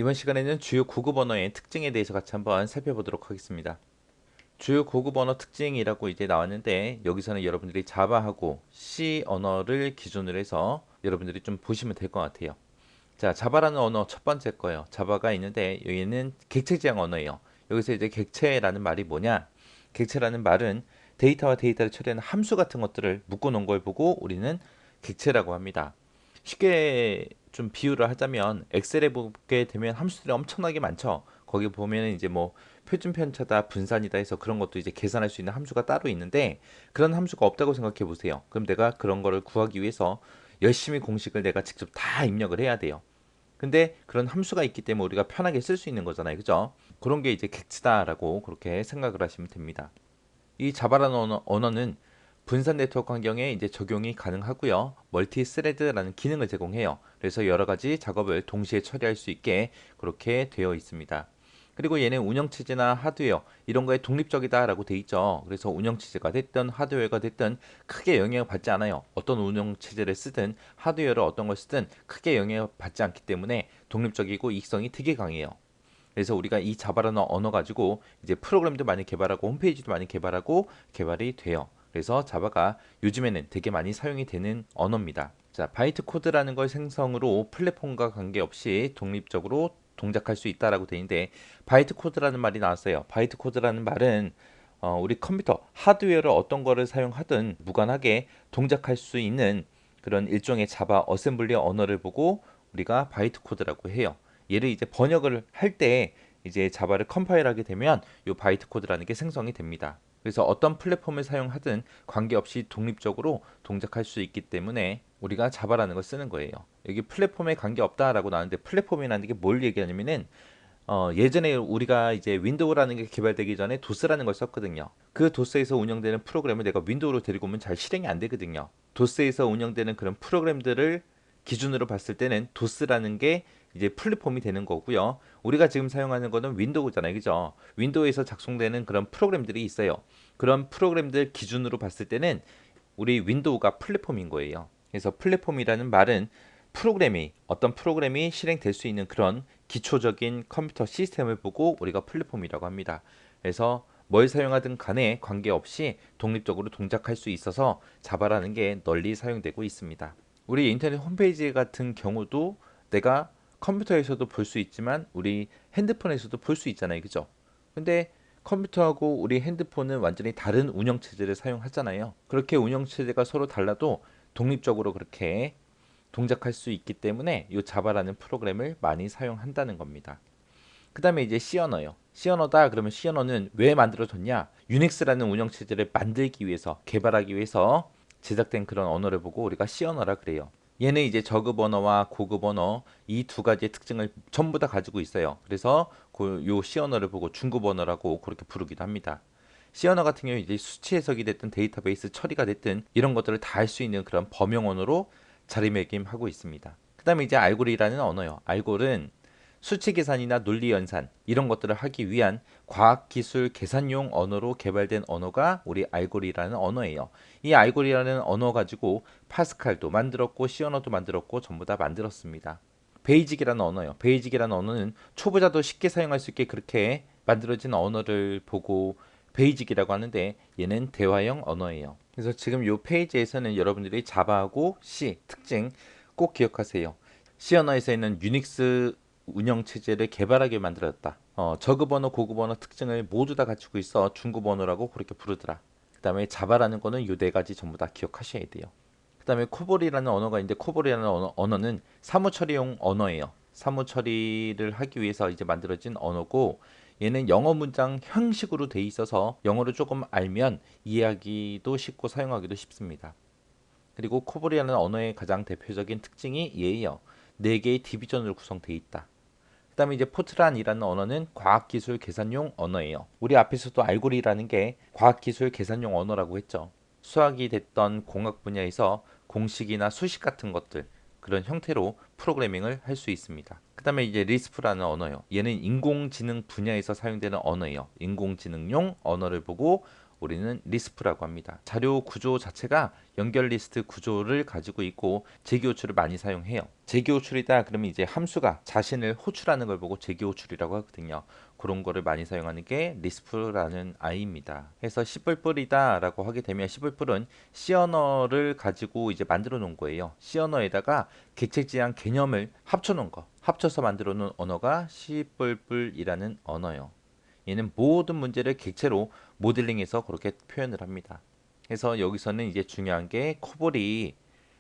이번 시간에는 주요 고급 언어의 특징에 대해서 같이 한번 살펴보도록 하겠습니다. 주요 고급 언어 특징이라고 이제 나왔는데 여기서는 여러분들이 자바하고 C 언어를 기준으로 해서 여러분들이 좀 보시면 될 것 같아요. 자, 자바라는 언어 첫 번째 거예요. 자바가 있는데 여기는 객체 지향 언어예요. 여기서 이제 객체라는 말이 뭐냐? 객체라는 말은 데이터와 데이터를 처리하는 함수 같은 것들을 묶어 놓은 걸 보고 우리는 객체라고 합니다. 쉽게 좀 비유를 하자면 엑셀에 보게 되면 함수들이 엄청나게 많죠. 거기 보면은 이제 뭐 표준 편차다, 분산이다 해서 그런 것도 이제 계산할 수 있는 함수가 따로 있는데 그런 함수가 없다고 생각해 보세요. 그럼 내가 그런 거를 구하기 위해서 열심히 공식을 내가 직접 다 입력을 해야 돼요. 근데 그런 함수가 있기 때문에 우리가 편하게 쓸 수 있는 거잖아요. 그죠? 그런 게 이제 객체다라고 그렇게 생각을 하시면 됩니다. 이 자바라는 언어는 분산 네트워크 환경에 이제 적용이 가능하고요. 멀티 스레드라는 기능을 제공해요. 그래서 여러 가지 작업을 동시에 처리할 수 있게 그렇게 되어 있습니다. 그리고 얘는 운영체제나 하드웨어 이런 거에 독립적이다라고 돼 있죠. 그래서 운영체제가 됐든 하드웨어가 됐든 크게 영향을 받지 않아요. 어떤 운영체제를 쓰든 하드웨어를 어떤 걸 쓰든 크게 영향을 받지 않기 때문에 독립적이고 이익성이 되게 강해요. 그래서 우리가 이 자바라는 언어 가지고 이제 프로그램도 많이 개발하고 홈페이지도 많이 개발하고 개발이 돼요. 그래서 자바가 요즘에는 되게 많이 사용이 되는 언어입니다. 자, 바이트 코드라는 걸 생성으로 플랫폼과 관계없이 독립적으로 동작할 수 있다라고 되어 있는데 바이트 코드라는 말이 나왔어요. 바이트 코드라는 말은 우리 컴퓨터 하드웨어를 어떤 거를 사용하든 무관하게 동작할 수 있는 그런 일종의 자바 어셈블리 언어를 보고 우리가 바이트 코드라고 해요. 얘를 이제 번역을 할 때 이제 자바를 컴파일하게 되면 이 바이트 코드라는 게 생성이 됩니다. 그래서 어떤 플랫폼을 사용하든 관계없이 독립적으로 동작할 수 있기 때문에 우리가 자바라는 걸 쓰는 거예요. 여기 플랫폼에 관계없다라고 나왔는데 플랫폼이라는 게 뭘 얘기하냐면은 예전에 우리가 이제 윈도우라는 게 개발되기 전에 도스라는 걸 썼거든요. 그 도스에서 운영되는 프로그램을 내가 윈도우로 데리고 오면 잘 실행이 안 되거든요. 도스에서 운영되는 그런 프로그램들을 기준으로 봤을 때는 도스라는 게 이제 플랫폼이 되는 거고요. 우리가 지금 사용하는 거는 윈도우잖아요. 그죠? 윈도우에서 작성되는 그런 프로그램들이 있어요. 그런 프로그램들 기준으로 봤을 때는 우리 윈도우가 플랫폼인 거예요. 그래서 플랫폼이라는 말은 프로그램이 어떤 프로그램이 실행될 수 있는 그런 기초적인 컴퓨터 시스템을 보고 우리가 플랫폼이라고 합니다. 그래서 뭘 사용하든 간에 관계없이 독립적으로 동작할 수 있어서 자바라는 게 널리 사용되고 있습니다. 우리 인터넷 홈페이지 같은 경우도 내가 컴퓨터에서도 볼 수 있지만 우리 핸드폰에서도 볼 수 있잖아요. 그죠? 근데 컴퓨터하고 우리 핸드폰은 완전히 다른 운영체제를 사용하잖아요. 그렇게 운영체제가 서로 달라도 독립적으로 그렇게 동작할 수 있기 때문에 이 자바라는 프로그램을 많이 사용한다는 겁니다. 그 다음에 이제 C 언어요. C 언어다 그러면 C 언어는 왜 만들어졌냐? 유닉스라는 운영체제를 만들기 위해서 개발하기 위해서 제작된 그런 언어를 보고 우리가 C 언어라 그래요. 얘는 이제 저급 언어와 고급 언어 이 두 가지의 특징을 전부 다 가지고 있어요. 그래서 요 C 언어를 보고 중급 언어라고 그렇게 부르기도 합니다. C 언어 같은 경우 이제 수치 해석이 됐든 데이터베이스 처리가 됐든 이런 것들을 다 할 수 있는 그런 범용 언어로 자리매김하고 있습니다. 그다음에 이제 알골이라는 언어요. 알골은 수치 계산이나 논리 연산 이런 것들을 하기 위한 과학기술 계산용 언어로 개발된 언어가 우리 알골이라는 언어예요. 이 알골이라는 언어 가지고 파스칼도 만들었고 C 언어도 만들었고 전부 다 만들었습니다. 베이직이라는 언어요. 베이직이라는 언어는 초보자도 쉽게 사용할 수 있게 그렇게 만들어진 언어를 보고 베이직이라고 하는데 얘는 대화형 언어예요. 그래서 지금 이 페이지에서는 여러분들이 자바하고 C 특징 꼭 기억하세요. C 언어에서 있는 유닉스 운영 체제를 개발하게 만들었다. 저급 언어, 고급 언어 특징을 모두 다 갖추고 있어 중급 언어라고 그렇게 부르더라. 그다음에 자바라는 거는 이 네 가지 전부 다 기억하셔야 돼요. 그다음에 코볼이라는 언어가 있는데 코볼이라는 언어는 사무 처리용 언어예요. 사무 처리를 하기 위해서 이제 만들어진 언어고 얘는 영어 문장 형식으로 돼 있어서 영어를 조금 알면 이해하기도 쉽고 사용하기도 쉽습니다. 그리고 코볼이라는 언어의 가장 대표적인 특징이 얘예요. 네 개의 디비전으로 구성되어 있다. 그다음에 이제 포트란이라는 언어는 과학기술 계산용 언어예요. 우리 앞에서도 알고리라는 게 과학기술 계산용 언어라고 했죠. 수학이 됐던 공학 분야에서 공식이나 수식 같은 것들 그런 형태로 프로그래밍을 할 수 있습니다. 그 다음에 이제 리스프라는 언어요. 얘는 인공지능 분야에서 사용되는 언어예요. 인공지능용 언어를 보고 우리는 리스프라고 합니다. 자료 구조 자체가 연결 리스트 구조를 가지고 있고 재기 호출을 많이 사용해요. 재기 호출이다 그러면 이제 함수가 자신을 호출하는 걸 보고 재기 호출이라고 하거든요. 그런 거를 많이 사용하는 게 리스프라는 I입니다. 그래서 C++이다 라고 하게 되면 C++은 C 언어를 가지고 이제 만들어 놓은 거예요. C 언어에다가 객체 지향 개념을 합쳐 놓은 거, 합쳐서 만들어 놓은 언어가 C++이라는 언어예요. 얘는 모든 문제를 객체로 모델링해서 그렇게 표현을 합니다. 그래서 여기서는 이제 중요한 게 코볼이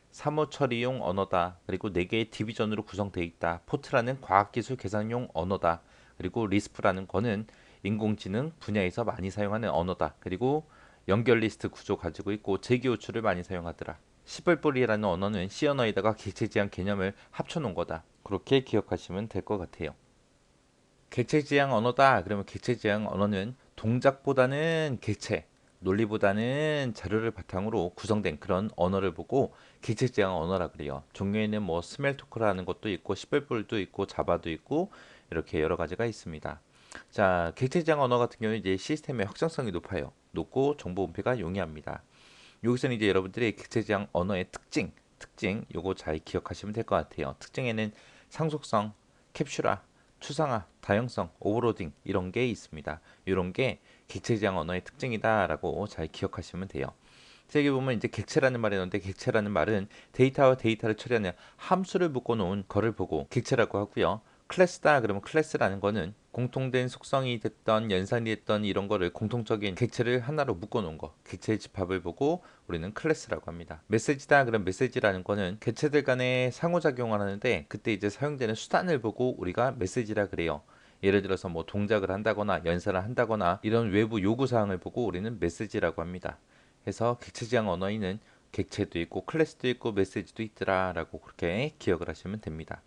사무 처리용 언어다. 그리고 4개의 디비전으로 구성되어 있다. 포트라는 과학기술 계산용 언어다. 그리고 리스프라는 거는 인공지능 분야에서 많이 사용하는 언어다. 그리고 연결 리스트 구조 가지고 있고 재기 호출을 많이 사용하더라. C++이라는 언어는 C 언어에다가 객체 지향 개념을 합쳐 놓은 거다. 그렇게 기억하시면 될 것 같아요. 객체 지향 언어다. 그러면 객체 지향 언어는 동작보다는 객체, 논리보다는 자료를 바탕으로 구성된 그런 언어를 보고 객체 지향 언어라 그래요. 종류에는 뭐 스멜토크라는 것도 있고 C++도 있고 자바도 있고 이렇게 여러 가지가 있습니다. 자, 객체 지향 언어 같은 경우는 이제 시스템의 확장성이 높아요. 높고 정보 분배가 용이합니다. 여기서는 이제 여러분들이 객체 지향 언어의 특징 요거 잘 기억하시면 될 것 같아요. 특징에는 상속성, 캡슐화, 추상화, 다형성, 오버로딩 이런 게 있습니다. 이런 게 객체 지향 언어의 특징이다라고 잘 기억하시면 돼요. 여기 보면 이제 객체라는 말이 나오는데 객체라는 말은 데이터와 데이터를 처리하는 함수를 묶어 놓은 거를 보고 객체라고 하고요. 클래스다 그러면 클래스라는 거는 공통된 속성이 됐던 연산이 됐던 이런 거를 공통적인 객체를 하나로 묶어 놓은 거 객체의 집합을 보고 우리는 클래스라고 합니다. 메시지다 그럼 메시지라는 거는 객체들 간에 상호작용을 하는데 그때 이제 사용되는 수단을 보고 우리가 메시지라 그래요. 예를 들어서 뭐 동작을 한다거나 연산을 한다거나 이런 외부 요구 사항을 보고 우리는 메시지라고 합니다. 그래서 객체 지향 언어에는 객체도 있고 클래스도 있고 메시지도 있더라라고 그렇게 기억을 하시면 됩니다.